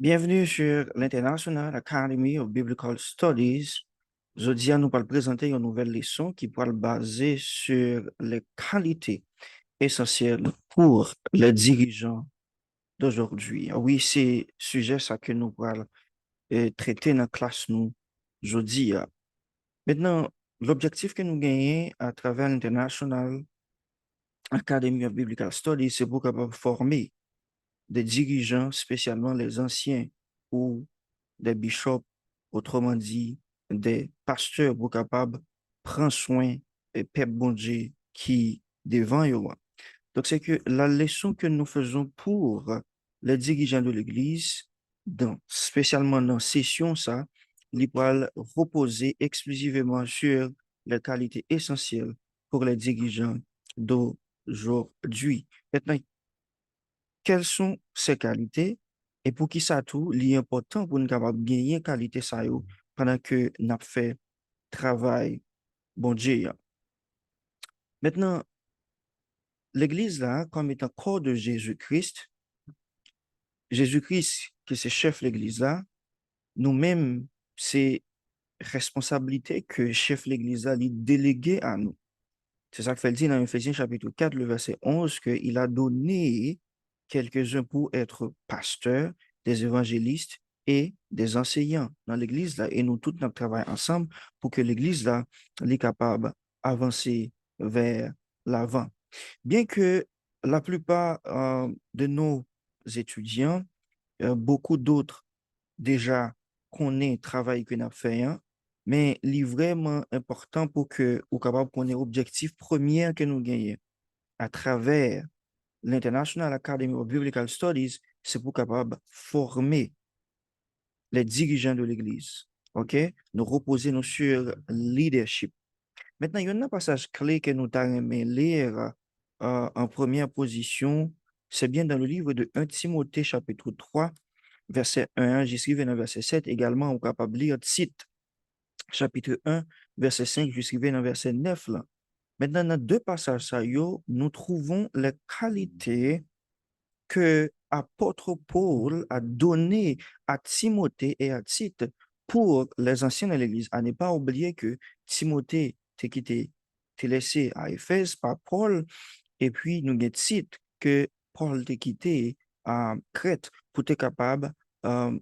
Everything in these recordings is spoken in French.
Bienvenue sur l'International Academy of Biblical Studies. Aujourd'hui, nous allons présenter une nouvelle leçon qui pourra baser sur les qualités essentielles pour les dirigeants d'aujourd'hui. Oui, c'est sujet ça que nous allons traiter dans la classe nous aujourd'hui. Maintenant, l'objectif que nous gagnons à travers l'International Academy of Biblical Studies, c'est pour capable former des dirigeants, spécialement les anciens ou des bishops, autrement dit, des pasteurs pour capables prendre soin et peuple bon Dieu qui devant eux. Donc, c'est que la leçon que nous faisons pour les dirigeants de l'Église, spécialement dans session, ça, il va reposer exclusivement sur les qualités essentielles pour les dirigeants d'aujourd'hui. Maintenant, quelles sont ces qualités et pour qui ça tout, il est important pour nous capable gagner qualité ça yo pendant que nous fait travail bon Dieu. Maintenant, l'église là, comme étant corps de Jésus-Christ, Jésus-Christ qui est chef de l'église là, nous-mêmes, c'est responsabilité que chef de l'église là, il délégué à nous. C'est ça que fait dire dans Ephésiens chapitre 4, le verset 11, qu'il a donné quelques-uns pour être pasteurs, des évangélistes et des enseignants dans l'Église là. Et nous tous, nous travaillons ensemble pour que l'Église là, soit capable d'avancer vers l'avant. Bien que la plupart de nos étudiants, beaucoup d'autres déjà connaissent le travail que nous avons fait, hein, mais il est vraiment important pour que nous capable qu'on ait l'objectif premier que nous gagnons à travers l'International Academy of Biblical Studies, c'est pour capable former les dirigeants de l'Église. OK? Nous reposer nous sur leadership. Maintenant, il y a un passage clé que nous avons lire en première position. C'est bien dans le livre de 1 Timothée, chapitre 3, verset 1. J'écris dans verset 7. Également, on est capable de lire Tite, chapitre 1, verset 5, j'écris dans verset 9. Là. Maintenant, dans deux passages, ça, nous trouvons les qualités que apôtre Paul a donné à Timothée et à Tite pour les anciens de l'Église. À ne pas oublier que Timothée t'est laissé à Éphèse par Paul, et puis nous avons Tite que Paul t'a quitté à Crète pour être capable de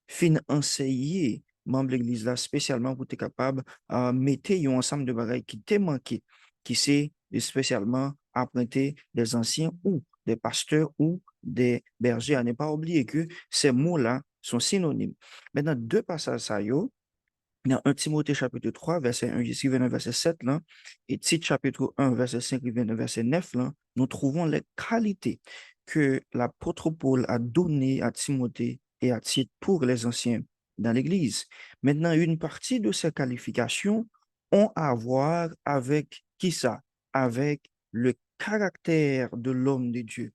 fin enseigner membre de l'Église là, spécialement pour être capable de mettre un ensemble de bagages qui t'est manqué, qui c'est spécialement emprunter des anciens ou des pasteurs ou des bergers. À ne pas oublier que ces mots-là sont synonymes. Maintenant, deux passages ça dans 1 Timothée chapitre 3, verset 1 jusqu'à verset 7, là, et Tite chapitre 1, verset 5 verset 9, là, nous trouvons les qualités que l'apôtre Paul a données à Timothée et à Tite pour les anciens dans l'Église. Maintenant, une partie de ces qualifications ont à voir avec qui ça? Avec le caractère de l'homme de Dieu.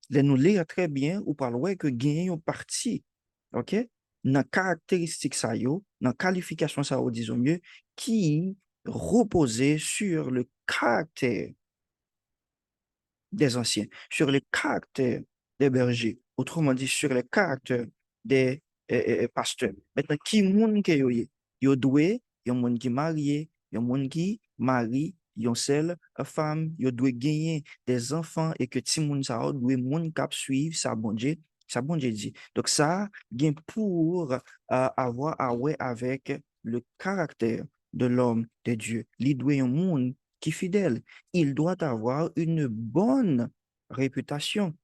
Les nous lire très bien ou parler que gagner une partie, ok? Dans caractéristique ça yo, dans qualification ça yo, disons mieux, qui reposait sur le caractère des anciens, sur le caractère des bergers, autrement dit sur le caractère des pasteurs. Maintenant, qui moun que yo ye? Yo doué, yo moun qui marié, yo moun qui mari, yon seul femme, yo doit gagner des enfants et que ti moun sa doit moun kap suivre sa bon Dieu dit. Donc ça, gain pour avoir à ouais avec le caractère de l'homme de Dieu. Li doit un monde qui est fidèle. Il doit avoir une bonne réputation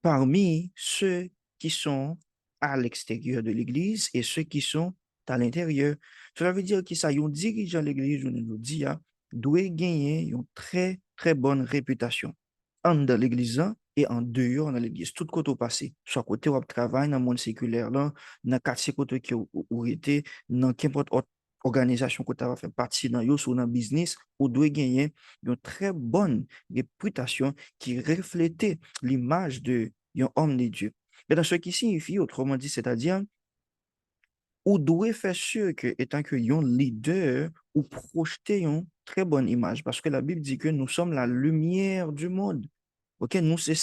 parmi ceux qui sont à l'extérieur de l'Église et ceux qui sont à l'intérieur. Cela veut dire que ça, un dirigeant de l'Église, je nous dis, doit gagner une très, très bonne réputation en dans l'Église et en dehors de l'Église. Tout côté au passé, soit côté où travail dans le monde séculaire, là, dans le quartier côté qui ou été, dans n'importe autre organisation que tu as fait partie dans ou dans business, ou doit gagner une très bonne réputation qui reflète l'image de un homme de Dieu. Mais dans ce qui signifie, autrement dit, c'est-à-dire, ou doit faire sûr que, étant que un leader, ou projeter une très bonne image, parce que la Bible dit que nous sommes la lumière du monde. OK, nous, c'est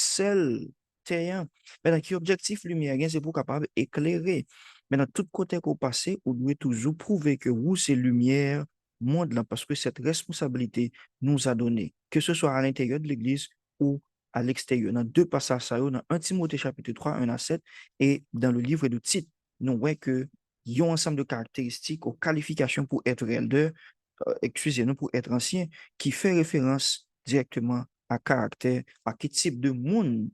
caractère. Maintenant, qui objectif lumière, c'est pour capable éclairer. Maintenant, tout côté qu'on passe, on doit toujours prouver que vous, c'est lumière, monde là, parce que cette responsabilité nous a donné, que ce soit à l'intérieur de l'Église ou à l'extérieur. Dans deux passages, dans 1 Timothée chapitre 3, 1 à 7, et dans le livre de Tite, nous voyons que il y a un ensemble de caractéristiques aux qualifications pour être elder, excusez-nous, pour être ancien, qui fait référence directement à caractère, à quel type de monde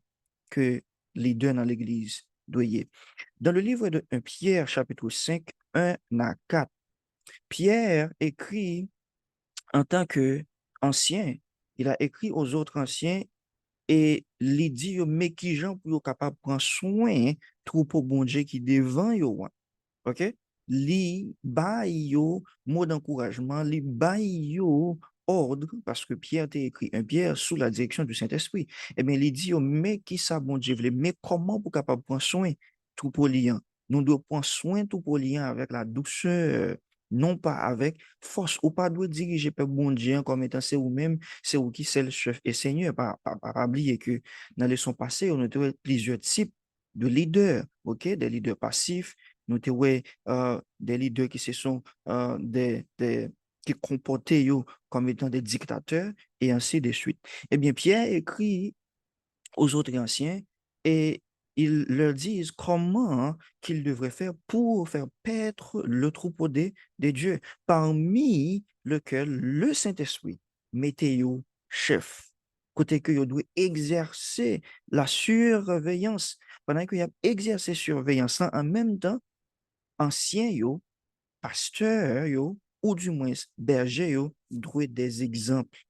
que les deux dans l'Église doivent y être. Dans le livre de 1 Pierre, chapitre 5, 1 à 4, Pierre écrit en tant qu'ancien, il a écrit aux autres anciens et il dit, mais qui gens pour capable de prendre soin troupeau bon Dieu qui devant yo. OK? Li bay yo mot d'encouragement, li bay yo ordre, parce que Pierre t'a écrit un Pierre sous la direction du Saint-Esprit. Eh bien, il dit, yo, mais qui ça, bon Dieu, mais comment pour capable prendre soin tout pour liant? Nous devons prendre soin tout pour liant avec la douceur, non pas avec force, ou pas doit diriger par bon Dieu comme étant c'est vous-même, c'est vous qui c'est le chef et Seigneur. Pas oublier que dans les leçons passées, on a trouvé plusieurs types de leaders, ok, des leaders passifs, nous avons des leaders qui se sont qui comportaient comme étant des dictateurs et ainsi de suite. Eh bien, Pierre écrit aux autres anciens et ils leur disent comment qu'ils devraient faire pour faire paître le troupeau des dieux, parmi lequel le Saint-Esprit mettait chef. Côté que vous doit exercer la surveillance. Pendant qu'il y a exercé surveillance, en même temps, ancien yo, pasteur yo, ou du moins berger yo, doit des exemples.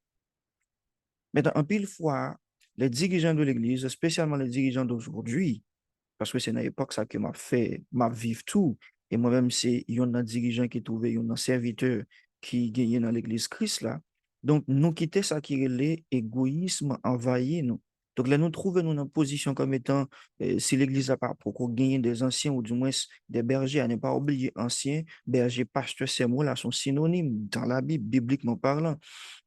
Mais en pile fois, les dirigeants de l'Église, spécialement les dirigeants d'aujourd'hui, parce que c'est dans l'époque ça que m'a vivre tout, et moi-même, c'est un dirigeant qui trouvait un serviteur qui gagnait dans l'Église Christ là. Donc, nous quitter ça qui est l'égoïsme envahit nous. Donc là, nous trouvons nous dans une position comme étant, si l'Église n'a pas pour qu'on gagne des anciens ou du moins des bergers, à ne pas oublier anciens, bergers, pasteurs, ces mots-là sont synonymes dans la Bible, bibliquement parlant.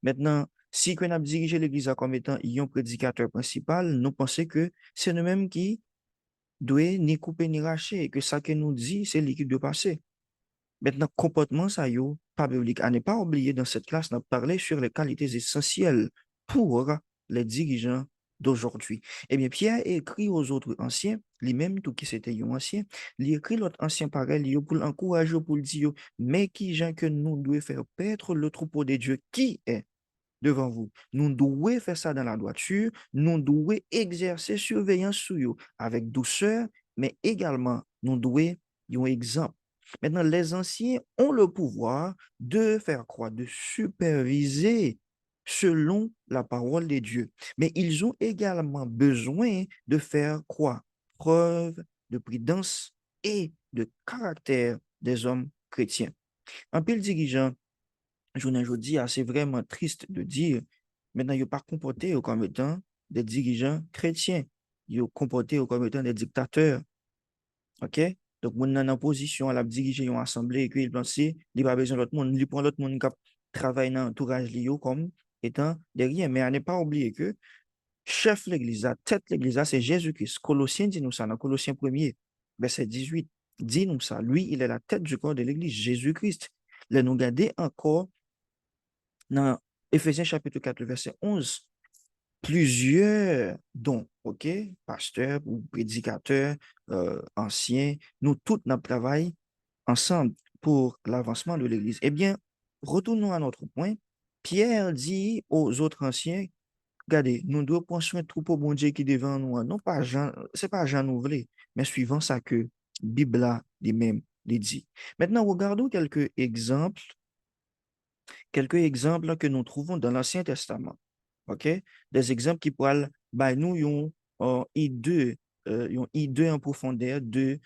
Maintenant, si on a dirigé l'Église comme étant un prédicateur principal, nous pensons que c'est nous-mêmes qui doit ni couper ni racher, et que ça que nous dit, c'est l'équipe de passé. Maintenant, comportement, ça y est, pas biblique. À ne pas oublier, dans cette classe, on a parlé sur les qualités essentielles pour les dirigeants d'aujourd'hui. Eh bien, Pierre écrit aux autres anciens, lui-même, tout qui c'était un ancien, il écrit l'autre ancien pareil, pour l'encourager, pour le dire, mais qui gens que nous devons faire paître le troupeau de Dieu qui est devant vous. Nous devons faire ça dans la droiture, nous devons exercer surveillance sur eux avec douceur, mais également, nous devons un exemple. Maintenant, les anciens ont le pouvoir de faire quoi? De superviser selon la parole de Dieu. Mais ils ont également besoin de faire quoi? Preuve de prudence et de caractère des hommes chrétiens. Un pile dirigeant je vous dis, c'est vraiment triste de dire, maintenant, ils ne pas comporté comme étant des dirigeants chrétiens. Ils sont comportés comme étant des dictateurs. OK? Donc, on est en position à la diriger une assemblée et qu'il pense il n'a pas besoin de l'autre monde. Il prend l'autre monde qui travaille dans l'entourage comme étant derrière. Mais à ne pas oublier que chef l'Église, tête l'Église, c'est Jésus-Christ. Colossiens dit nous ça, dans Colossiens 1er, verset 18, dit nous ça. Lui, il est la tête du corps de l'Église, Jésus-Christ. Là, nous garder encore dans Éphésiens chapitre 4, verset 11, plusieurs dons, OK, pasteurs ou prédicateurs, anciens, nous tous, nous travaillons ensemble pour l'avancement de l'Église. Eh bien, retournons à notre point. Pierre dit aux autres anciens, regardez, nous devons prendre soin de troupeau bon Dieu qui est devant nous. Non pas Jean, c'est pas Jean Nouvelé, mais suivant ça que Bible a lui-même dit. Maintenant, regardons quelques exemples que nous trouvons dans l'Ancien Testament. OK? Des exemples qui pourraient nous une idée en profondeur de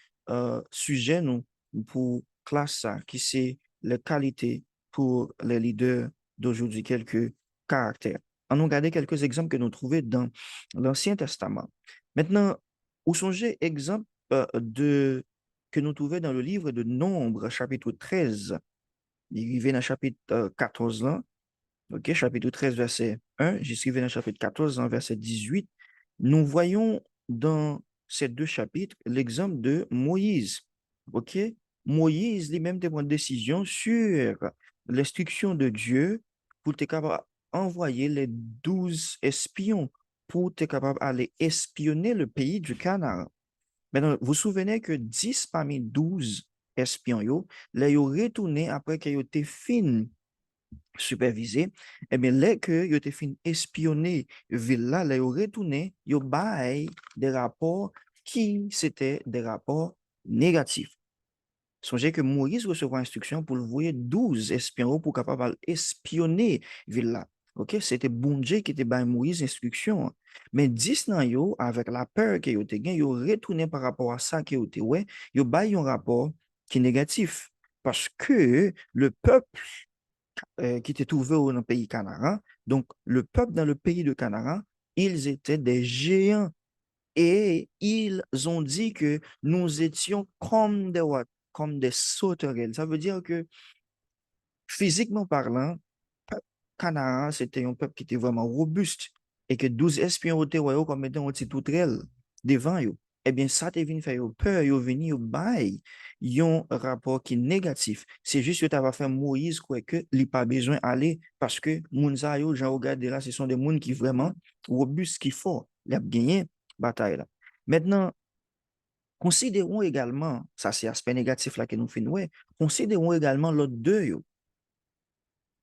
sujet nous pour classe ça, qui c'est les qualités pour les leaders d'aujourd'hui, quelques caractères. On a regardé quelques exemples que nous trouvons dans l'Ancien Testament. Maintenant, où songez exemple que nous trouvons dans le livre de Nombre, chapitre 13. Il arrivé dans le chapitre 14 là, ok, chapitre 13, verset 1, j'y suis dans le chapitre 14, verset 18. Nous voyons dans ces deux chapitres l'exemple de Moïse. OK? Moïse lui-même te prend une décision sur l'instruction de Dieu pour être capable d'envoyer les 12 espions pour être capable d'aller espionner le pays du Canaan. Maintenant, vous vous souvenez que 10 parmi 12 espions, là, ils ont retourné après qu'ils ont été finis supervisé, eh bien, là que ils ont été fin espionner ville là, là, ils ont retourné, ils ont bail des rapports qui c'était des rapports négatifs. Songez que Moïse recevra instruction pour le voyer 12 espions pour capable espionner ville là. OK, c'était bon Dieu qui était bail Moïse instruction. Mais 10 nan yo avec la peur que yo te gen, yo retourné par rapport à ça que yo te ouais, yo bail un rapport qui est négatif parce que le peuple qui étaient trouvés dans le pays Canara. Donc, le peuple dans le pays de Canara, ils étaient des géants et ils ont dit que nous étions comme des what? Comme des sauterelles. Ça veut dire que physiquement parlant, peuple Canaan, c'était un peuple qui était vraiment robuste et que 12 espions étaient comme étant un petit toutrelle devant eux. Eh bien, ça te venu faire peur, ils venu bail, ils ont un rapport qui est négatif. C'est juste que tu vas faire Moïse quoi que il pas besoin d'aller parce que Mounsa yo, j'en regarde là, ce sont des gens qui vraiment robustes, qui fort, ils ont gagné bataille là. Maintenant, considérons également, ça c'est aspect négatif là que nous faisons, ouais, considérons également l'autre deux, yo,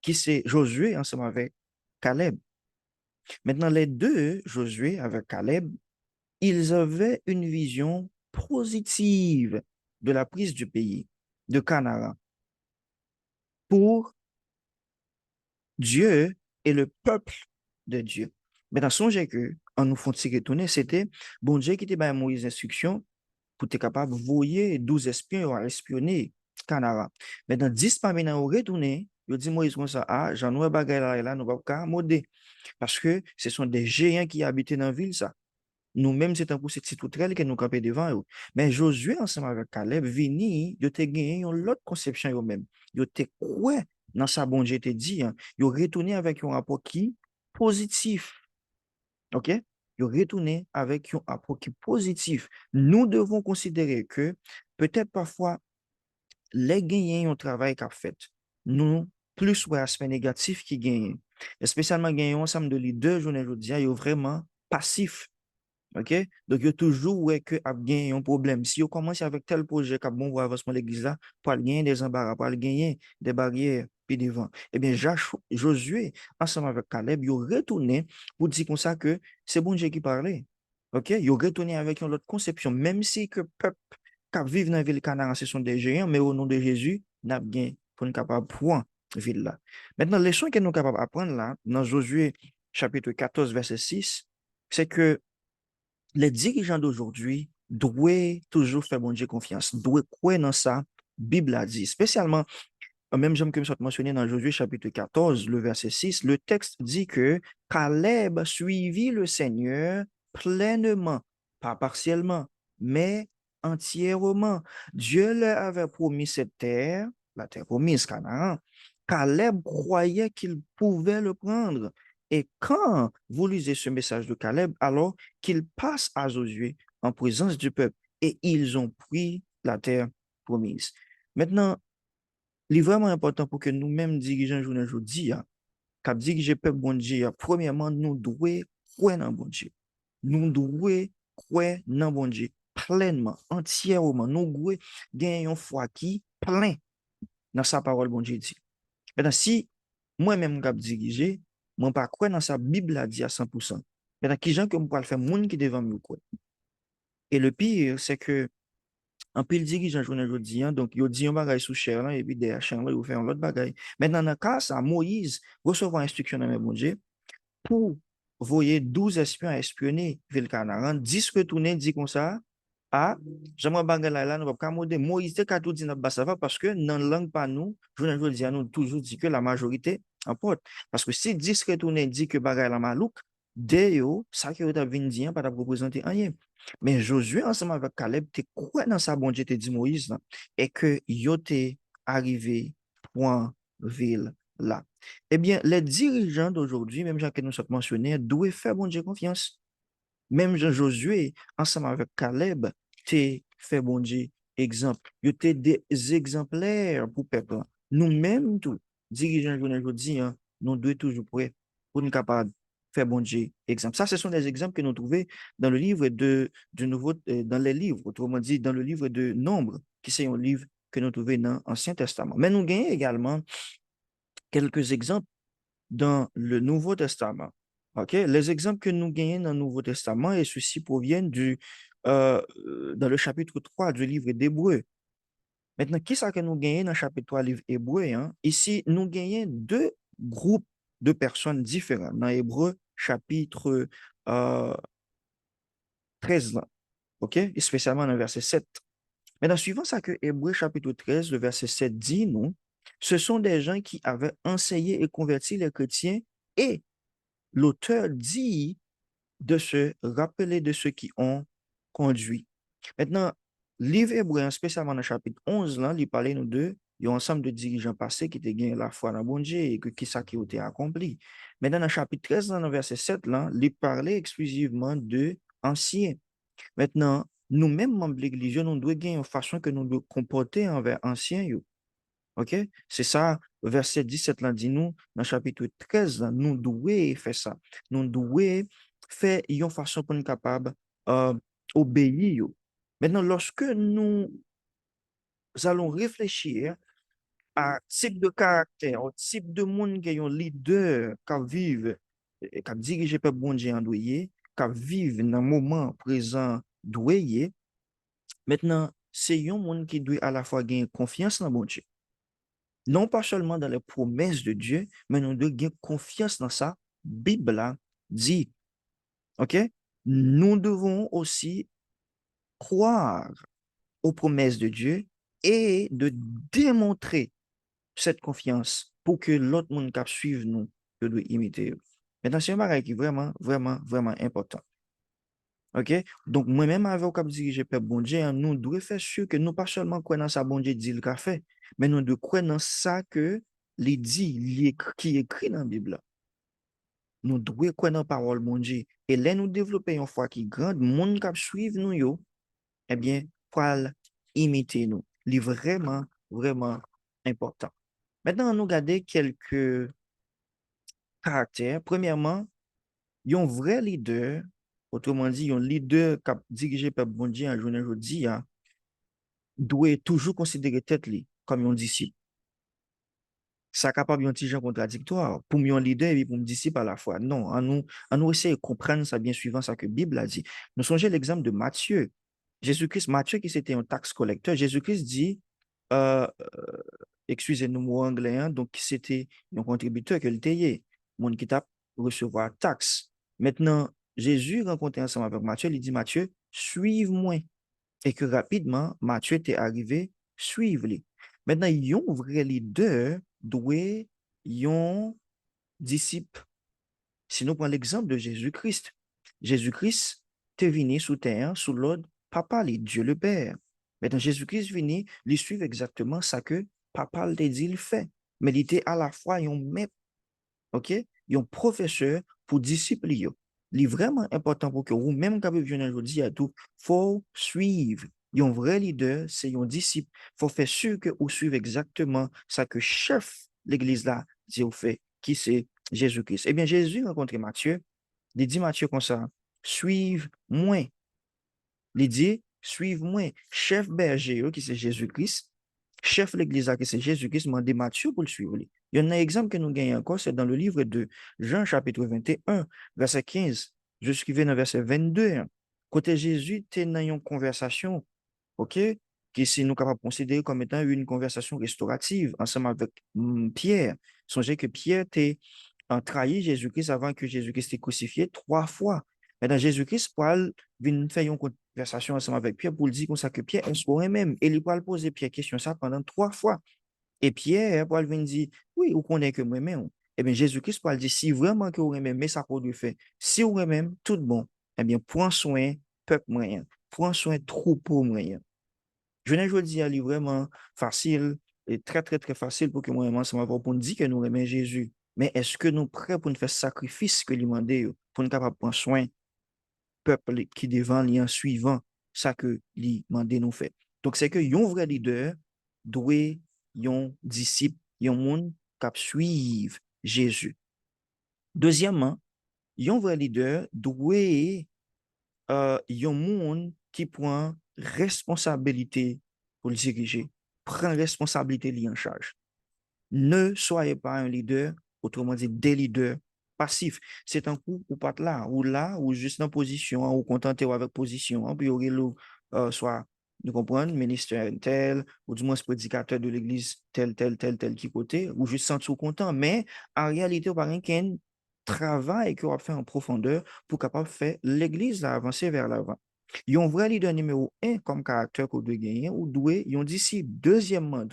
qui c'est Josué ensemble avec Caleb. Maintenant, les deux, Josué avec Caleb, ils avaient une vision positive de la prise du pays, de Canaan, pour Dieu et le peuple de Dieu. Maintenant, songez que, en nous font retourner, c'était bon Dieu qui était à Moïse instruction pour être capable de voyer 12 espions à espionner Canara. Maintenant, 10 parmi eux ont retourné, ils ont dit Moïse comme ça, ah, j'en ai bagay là, et là, nous ne pouvons pas modder. Parce que ce sont des géants qui habitaient dans la ville, ça. Nous-mêmes, c'est un coup, c'est petit toutrelle que nous campons devant eux. Mais Josué, ensemble avec Caleb, vini, ils ont gagné une autre conception eux-mêmes. Ils ont quoi dans sa bon Dieu te dit, hein. Ils ont retourné avec un rapport qui positif. OK? Ils ont retourné avec un rapport qui positif. Nous devons considérer que peut-être parfois, les gagnants ont travail qu'a fait. Nous, plus ouais, aspect négatif qui gagnent. Et spécialement gagnants ensemble de les deux journées aujourd'hui, ils sont vraiment passifs. OK? Donc, il y a toujours ouais, que a gagné un problème. Si on commence avec tel projet qui a bon voir avancement de l'église là, pour gagner des embarras, pour gagner des barrières, puis devant. Eh bien, Josué, ensemble avec Caleb, ils ont retourné pour dire comme ça que c'est bon Dieu qui parlait. OK? Ils ont retourné avec une autre conception, même si que peuple qui vivent dans la ville Canaan, ce sont des géants, mais au nom de Jésus, nous avons gagné pour nous capable point ville là. Maintenant, les leçon que nous sommes capables d'apprendre là, dans Josué chapitre 14, verset 6, c'est que les dirigeants d'aujourd'hui doivent toujours faire bon Dieu confiance, doivent croire dans ça, Bible a dit, spécialement, même j'aime que je mentionné dans Josué chapitre 14, le verset 6, le texte dit que Caleb suivit le Seigneur pleinement, pas partiellement, mais entièrement. Dieu leur avait promis cette terre, la terre promise, Canaan. Caleb croyait qu'il pouvait le prendre. Et quand vous lisez ce message de Caleb, alors qu'il passe à Josué en présence du peuple et ils ont pris la terre promise. Maintenant, il est vraiment important pour que nous-mêmes, dirigeants journée aujourd'hui, cap diriger le peuple bon Dieu, premièrement, nous devons croire dans bon Dieu. Nous devons croire dans bon Dieu pleinement, entièrement. Nous devons gagner une foi qui plein dans sa parole bon Dieu dit. Maintenant, si moi-même cap diriger, moi pas croire dans sa Bible a dit à 100%. Maintenant, qui gens que moi le faire monde qui devant me quoi. Et le pire, c'est que en pile dirigeant journée aujourd'hui, hein, donc il dit un bagage sous chair là, et puis derrière chair là, il fait un autre bagage. Maintenant, dans le cas, ça, Moïse recevoir instruction dans le bon Dieu pour voyer 12 espions à espionner ville Canaan, 10 retourner, dit comme ça, ah, j'aimerais bagage là, nous va pas modder. Moïse te ka tout dit dans ça va parce que dans la langue pas nous, journée aujourd'hui, nous toujours dit que la majorité emporte. Parce que si 10 retourner dit que bagage la malouk, Deo, ça qui est venu dire, pas représenter rien. Mais Josué, ensemble avec Caleb, te quoi dans sa bon Dieu, te dit Moïse, là, et que yo te arrivé point ville là. Eh bien, les dirigeants d'aujourd'hui, même Jacques nous sommes mentionnés, doivent faire bon Dieu confiance. Même Jean-Josué, ensemble avec Caleb, t'es fait bon Dieu exemple. Yo t'es des exemplaires pour peuple. Nous-mêmes, tout, dirigeants journée aujourd'hui, hein, nous devons toujours prêts pour nous capables de faire bon Dieu exemple. Ça, ce sont des exemples que nous trouvons dans le livre du Nouveau, dans les livres, autrement dit, dans le livre de Nombre, qui c'est un livre que nous trouvons dans l'Ancien Testament. Mais nous gagnons également quelques exemples dans le Nouveau Testament. OK? Les exemples que nous gagnons dans le Nouveau Testament, et ceux-ci proviennent dans le chapitre 3 du livre d'Hébreu. Maintenant, qui est-ce que nous gagnons dans le chapitre 3 du livre Hébreu? Hein? Ici, nous gagnons deux groupes de personnes différentes dans Hébreu chapitre euh, 13, là, OK? Et spécialement dans le verset 7. Maintenant, suivant ça que Hébreu chapitre 13, le verset 7 dit, nous, ce sont des gens qui avaient enseigné et converti les chrétiens et l'auteur dit de se rappeler de ceux qui ont conduit. Maintenant, livre hébreu, spécialement dans le chapitre 11, là, il parlait nous de, il y a un ensemble de dirigeants passés qui étaient gagnés la foi dans bon Dieu et que qui ça qui a été accompli. Maintenant, dans le chapitre 13, dans le verset 7, là, il parlait exclusivement de anciens. Maintenant, nous-mêmes, membres de l'Église, nous devons gagner une façon que nous devons comporter envers anciens. OK? C'est ça, verset 17 là, dit nous, dans le chapitre 13, là, nous devons faire ça. Nous devons faire une façon pour nous capables obéir. Maintenant, lorsque nous allons réfléchir à type de caractère, au type de monde qui est un leader, qui vive, qui dirige le peuple bon Dieu endeuillé, qui vive dans le moment présent doué, maintenant, c'est un monde qui doit à la fois gagner confiance dans bon Dieu. Non pas seulement dans les promesses de Dieu, mais nous devons gagner confiance dans ça. Bible dit, OK? Nous devons aussi croire aux promesses de Dieu et de démontrer cette confiance pour que l'autre monde qui suive nous, doit imiter. Maintenant, c'est un bagage qui est vraiment, vraiment, vraiment important. OK? Donc, moi-même, avec le cap dirigé Père bon Dieu, hein, nous devons faire sûr que nous pas seulement croire dans ça, bon Dieu dit le qu'a fait, mais nous devons croire dans ça que les dit, qui est écrit dans la Bible. Nous devons croire dans la parole bon Dieu. Et là, nous développer une foi qui est grande, le monde qui suit nous, yo, eh bien, pour imiter nous. C'est vraiment, vraiment important. Maintenant, nous regardons quelques caractères. Premièrement, un vrai leader, autrement dit, un leader qui dirigé par bon Dieu en journée aujourd'hui, doit toujours considérer tête li comme un disciple. Ça capable un petit genre contradictoire pour un leader et pour un disciple à la fois. Non, on nous essaie de comprendre ça bien suivant ça que la Bible a dit. Nous songez l'exemple de Matthieu. Jésus-Christ, Matthieu qui c'était un taxe collecteur, Jésus-Christ dit, euh, euh, excusez-nous mon anglais, hein, donc c'était un contributeur que le payait, mon qui t'a recevoir taxe. Maintenant, Jésus rencontré ensemble avec Matthieu, il dit Matthieu, suive-moi. Et que rapidement, Matthieu était arrivé, suivre-les. Maintenant, yon vrai leader doit yon disciple. Si nous prenons l'exemple de Jésus-Christ, Jésus-Christ est venu sous terre, sous l'ordre Papa, Dieu le Père. Maintenant, Jésus-Christ venu, il suit exactement ça que Papa l'a dit, il fait. Mais il était à la fois un maître, ok? Un professeur pour disciples. Il est vraiment important pour que vous-même, quand vous venez aujourd'hui à tout, faut suivre. Un vrai leader, c'est un disciple. Faut faire sûr que vous suivez exactement ça que chef l'église là dit au fait, qui c'est Jésus-Christ. Eh bien, Jésus rencontré Matthieu. Il dit Matthieu comme ça, suive-moi. Il dit, suive-moi. Chef berger, qui c'est Jésus-Christ, chef l'église qui c'est Jésus-Christ, m'a dit Matthieu pour le suivre. Il y en a un exemple que nous gagnons encore, c'est dans le livre de Jean, chapitre 21, verset 15, jusqu'à dans verset 22. Hein. Côté Jésus, tu es dans une conversation, OK, qui si nous capables de considérer comme étant une conversation restaurative ensemble avec Pierre. Songez que Pierre t'est trahi Jésus-Christ avant que Jésus-Christ t'ait crucifié 3 fois. Maintenant, Jésus-Christ, pour venir faire une conversation ensemble avec Pierre pour lui dire comme ça que Pierre est sur même. Et il va poser Pierre question ça pendant 3 fois. Et Pierre, pour lui dire, oui, vous connaissez que moi-même. Eh bien, Jésus-Christ, pour lui dire, si vraiment que vous aimez, ça pour lui faire. Si vous aimez, tout bon. Eh bien, prends soin, peuple moyen. Prends soin, troupeau moyen. Je ne dis à lui vraiment facile et très, très, très facile pour que moi-même, ça m'a pour dire que nous aimons Jésus. Mais est-ce que nous sommes prêts pour nous faire sacrifice que lui demande pour nous capables de prendre soin peuple qui devant lui en suivant ça que lui mandé nous fait. Donc, c'est que yon vrai leader doit yon disciple, yon monde qui suivre Jésus. Deuxièmement, yon vrai leader doit yon monde qui prend responsabilité pour le diriger, prend responsabilité li en charge. Ne soyez pas un leader, autrement dit des leaders passifs. C'est un coup ou pas là, ou juste en position, ou contenté avec position, puis soit, nous comprenons, ministère tel, ou du moins prédicateur de l'église tel qui côté, ou juste sentir content. Mais en réalité, par un travail qu'on va faire en profondeur pour capable faire l'église avancer vers l'avant. Ils ont vrai leader numéro un comme caractère qu'on doit gagner, ou doué, ils ont disciple. Deuxièmement,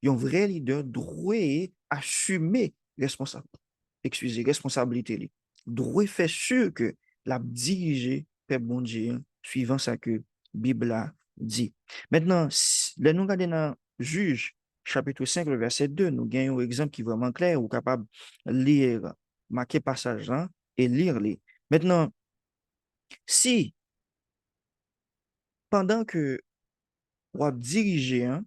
un vrai leader doit assumer responsabilité. Doit faire sûr que la diriger Père bon Dieu suivant ça que Bible a dit. Maintenant, là, nous regardons dans Juge, chapitre 5, le verset 2, nous gagnons un exemple qui est vraiment clair, ou capable de lire, marquer passage là et lire les. Maintenant, si pendant que on diriger, hein,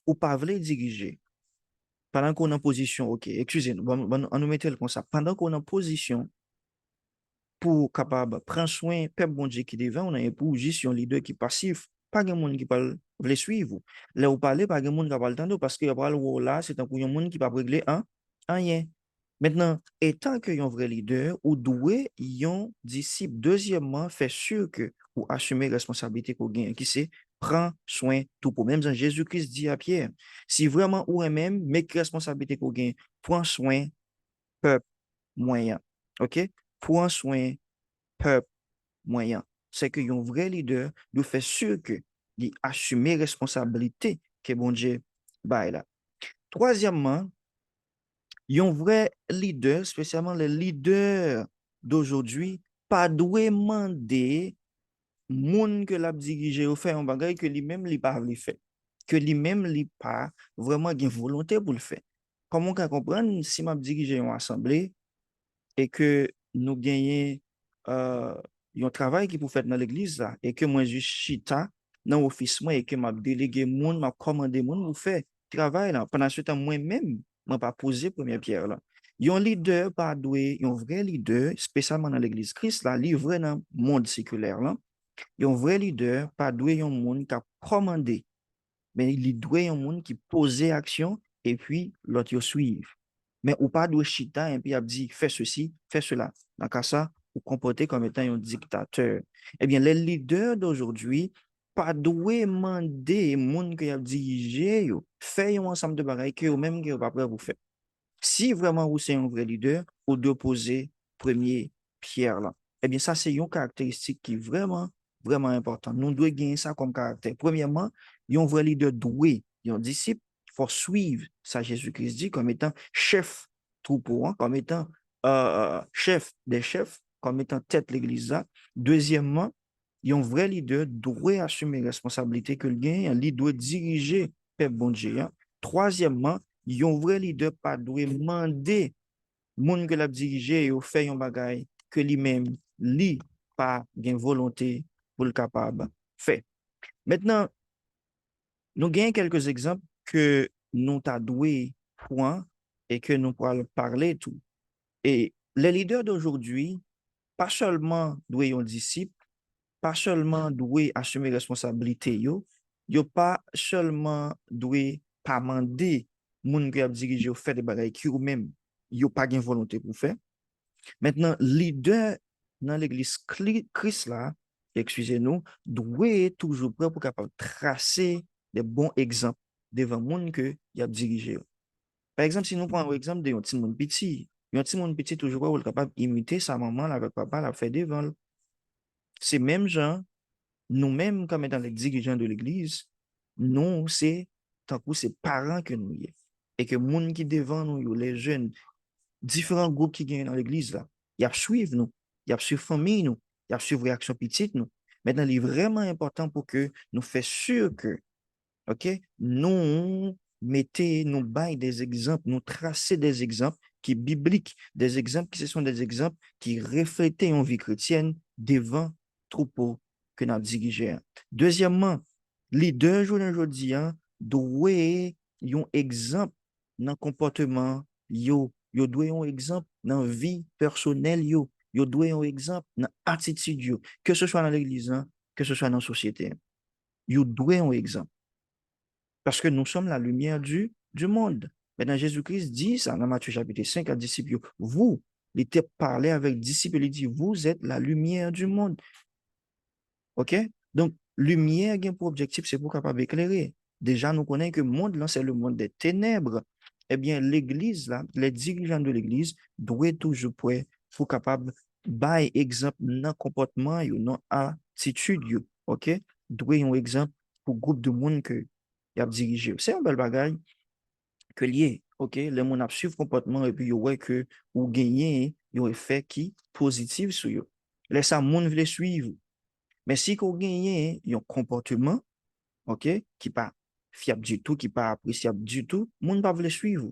ou pas voulez diriger, pendant qu'on est en position, ok, excusez-nous, on nous mettait comme ça, pendant qu'on est en position pour capable prendre soin, peuple bon Dieu qui devant, on a pour juste un leader qui passif, pas de monde qui parle, veut suivre. Là, vous parlez, pas de monde qui parle tant parce que là, c'est un coup, un monde qui va régler rien. Maintenant, étant que un vrai leader, ou doué, un disciple, deuxièmement, fait sûr que ou assumer responsabilité qu'on gagne, qui c'est prend soin tout pour même Jésus-Christ dit à Pierre, si vraiment ou même, mais responsabilité qu'on gagne, prends soin peuple moyen. OK? Prends soin peuple moyen. C'est que un vrai leader doit faire sûr que il assumer responsabilité que bon Dieu bail là. Troisièmement, un vrai leader, spécialement les leaders d'aujourd'hui, pas doit demander moun que l'a dirigé ou faire un bagage que lui-même li pas le fait, que lui-même li pas vraiment une volonté pour le faire. Comment on peut comprendre si m'a dirigé une assemblée et que nous gagnons un travail qui pour faire dans l'église là et que moi je chita dans l'office moi et que m'a délégué moun, m'a commandé moun pour faire travail là pendant ce temps moi-même m'a pas posé première pierre là. Un leader pas doué, un vrai leader spécialement dans l'église Christ là, livré dans le monde séculaire là. Un vrai leader pas doué un monde qui a commandé, mais il doit un monde qui pose action et puis l'autre suivre. Mais ou pas de chita et puis a dit fais ceci, fais cela. Dans cas ça, vous comportez comme étant un dictateur. Eh bien, les leaders d'aujourd'hui pas doué demander monde qui a dirigé yo fait un ensemble de bagages que même que pas prêt vous faire. Si vraiment vous êtes un vrai leader, vous devez poser premier pierre là. Eh bien, ça, c'est une caractéristique qui est vraiment importante. Nous devons gagner ça comme caractère. Premièrement, un vrai leader doué, un disciple, il faut suivre ça Jésus-Christ dit comme étant chef troupeau, hein, comme étant chef des chefs, comme étant tête de l'église là. Deuxièmement, un vrai leader doit assumer la responsabilité que le gagne, il doit diriger peuple bon Dieu. Hein. Troisièmement, un vrai leader pas doit demander moun que l'a dirigé ou fait un bagay que lui-même li pas gen volonté pour le capable fait. Maintenant, nous gagnons quelques exemples que nous t'a doué point et que nous pourrons parler tout. Et les leaders d'aujourd'hui, pas seulement doué un disciple, pas seulement doué assumer responsabilité yo pas seulement doué pas demander moun qui a dirigé au fait des bagages qui ou même yo pas gain volonté pour faire. Maintenant leader dans l'église Christ là, excusez-nous, doit toujours prêt pour capable tracer des bons exemples devant moun que y a dirigé. Par exemple, si nous prenons l'exemple de un petit monde petit, un petit monde petit toujours prêt capable imiter sa maman avec papa la fait devant. C'est même gens nous-mêmes, comme étant les dirigeants de l'Église, nous, c'est tant que c'est parents que nous y est. Et que les gens qui devant nous, les jeunes, différents groupes qui viennent dans l'Église, là, ils suivent nous, ils suivent famille nous, ils suivent réaction petite nous. Maintenant, il est vraiment important pour que nous fassions sûr que, OK, nous mettez, nous baillons des exemples, nous tracer des exemples qui bibliques, des exemples qui ce sont des exemples qui reflètent une vie chrétienne devant troupeau que nous dirigé. Deuxièmement, leader aujourd'hui doit un exemple dans le comportement yo doit un exemple dans la vie personnelle yo doit un exemple dans l'attitude yo, que ce soit dans l'église que ce soit dans la société. Yo doit un exemple parce que nous sommes la lumière du monde. Maintenant, Jésus-Christ dit ça dans Matthieu chapitre 5 à disciples. Vous, il était parlé avec disciples, il dit, vous êtes la lumière du monde. OK? Donc, lumière, pour objectif, c'est pour capable éclairer. Déjà, nous connaissons que le monde, là, c'est le monde des ténèbres. Eh bien, l'Église, là, les dirigeants de l'Église doivent toujours pour capable bailler exemple dans le comportement, dans l'attitude. OK? Doivent un exemple pour le groupe de monde que y a dirigé. C'est un bel bagage que lié. OK? Les gens ont suivi le comportement et puis ils voient que ou gagner un effet qui positif sur eux. Les gens veulent suivre. Mais si vous gagnez un comportement, OK, qui n'est pas fiable du tout, qui n'est pas appréciable du tout, le monde ne va pas le suivre.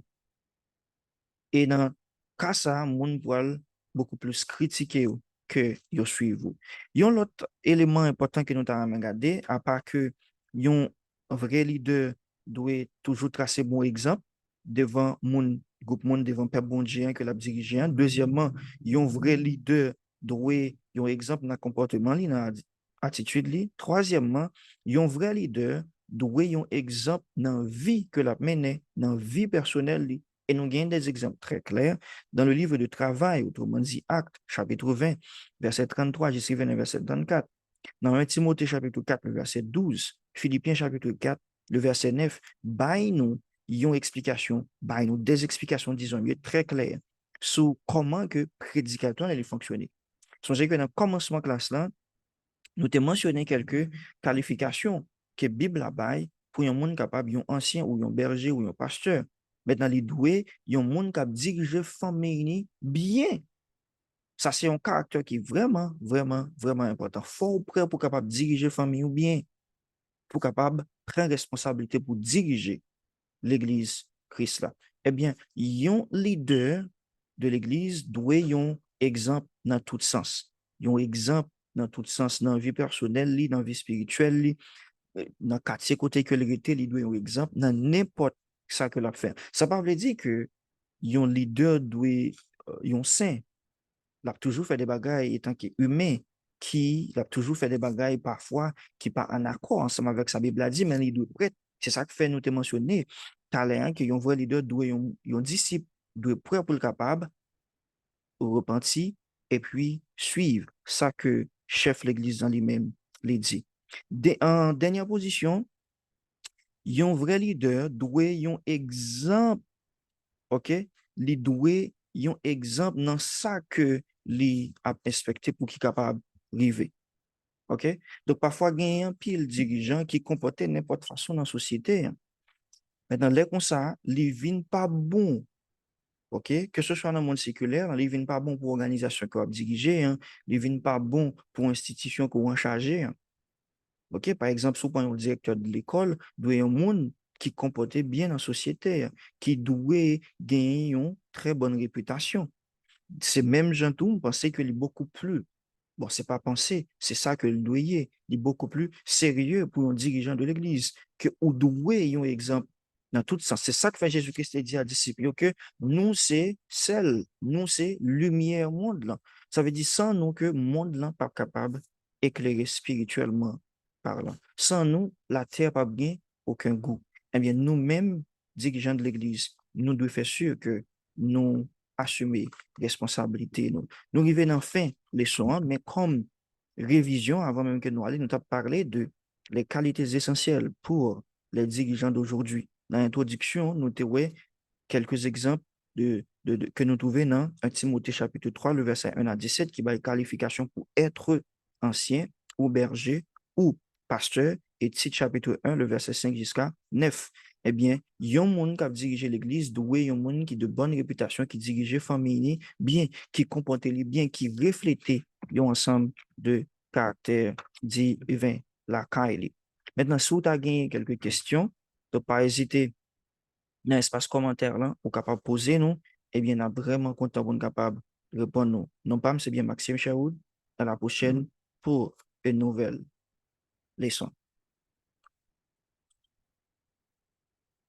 Et dans le cas ça, le monde va beaucoup plus critiquer que vous suivre. Il y a un autre élément important que nous avons regardé, à part que un vrai leader doit toujours tracer bon exemple devant mon groupe monde, devant peuple bon Dieu que l'a dirigé. Deuxièmement, un vrai leader doit un exemple dans le comportement, dans l'attitude. Troisièmement, un vrai leader doit un exemple dans la vie que l'a mené, dans la vie personnelle. Et nous avons des exemples très clairs dans le livre de travail, autrement dit Actes, chapitre 20, verset 33, jusqu'à verset 34. Dans 1 Timothée, chapitre 4, le verset 12, Philippiens, chapitre 4, le verset 9, nous une explication, nous des explications, disons mieux, très claires sur comment que prédicateur allait fonctionner. Songez que dans le commencement de classe là, nous avons mentionné quelques qualifications que la Bible a bail pour un monde capable, un ancien ou un berger ou un pasteur. Maintenant, les doués, un monde capable de diriger la famille bien. Ça, c'est un caractère qui est vraiment, vraiment, vraiment important. Fort prêt pour capable de diriger la famille bien, pour capable de prendre responsabilité pour diriger l'Église Christ là. Eh bien, un leader de l'Église doit un exemple dans tout sens. Un exemple dans tout sens, dans la vie personnelle, dans la vie spirituelle, dans le quartier côté que l'hérité, il doit un exemple dans n'importe ça que l'a fait. Ça ne veut pas dire que un leader doit, un saint, il a toujours fait des bagailles étant qu'humain, qui a toujours fait des bagailles parfois qui pas en accord ensemble avec sa Bible a dit, mais il doit prêtre. C'est ça que fait nous te mentionner. Talent que un vrai leader doit un disciple doit prêt pour le capable repentir et puis suivre ça que chef l'église dans lui-même les dit. En dernière position, un vrai leader doit un exemple, OK? Il doit un exemple dans ça que li a expecté pour qu'il capable arriver. OK? Donc parfois il y a un pile dirigeant qui comportait n'importe façon dans la société. Maintenant les comme ça, li vinn pas bon. OK? Que ce soit dans le monde séculaire, li vinn pas bon pour l'organisation qu'on a dirigée, li vinn pas bon pour l'institution qu'on a chargée. OK? Par exemple, si vous le directeur de l'école, doit un monde qui comportait bien dans la société, qui doit gagner une très bonne réputation. Ces mêmes gens tout pensaient que est beaucoup plus, bon, c'est pas penser, c'est ça que le doyer, il est beaucoup plus sérieux pour un dirigeant de l'Église, que ou doué un exemple dans tout sens. C'est ça que fait Jésus-Christ dit à disciples, que nous, c'est sel, nous, c'est lumière monde là. Ça veut dire sans nous que monde là pas capable d'éclairer spirituellement parlant. Sans nous, la terre pas bien aucun goût. Eh bien, nous-mêmes, dirigeants de l'Église, nous devons faire sûr que nous assumer responsabilité. Nous arrivons dans fin leçon, mais comme révision, avant même que nous allions, nous avons parlé de les qualités essentielles pour les dirigeants d'aujourd'hui. Dans l'introduction, nous avons quelques exemples que nous trouvons dans 1 Timothée chapitre 3, le verset 1 à 17, qui va les qualifications pour être ancien ou berger ou pasteur, et Tite chapitre 1, le verset 5 jusqu'à 9. Eh bien, il y a un monde qui a dirigé l'église, doué, il y a un monde qui a de bonne réputation, qui dirige la famille bien, qui comportait bien, qui reflétait un ensemble de caractères divins, la Kylie. Maintenant, si vous avez quelques questions, ne pas hésiter dans l'espace commentaire là, ou capable de poser nous, eh bien, on a vraiment content pour capable de répondre nous. Non pas, c'est bien Maxime Chaoud. à la prochaine pour une nouvelle leçon.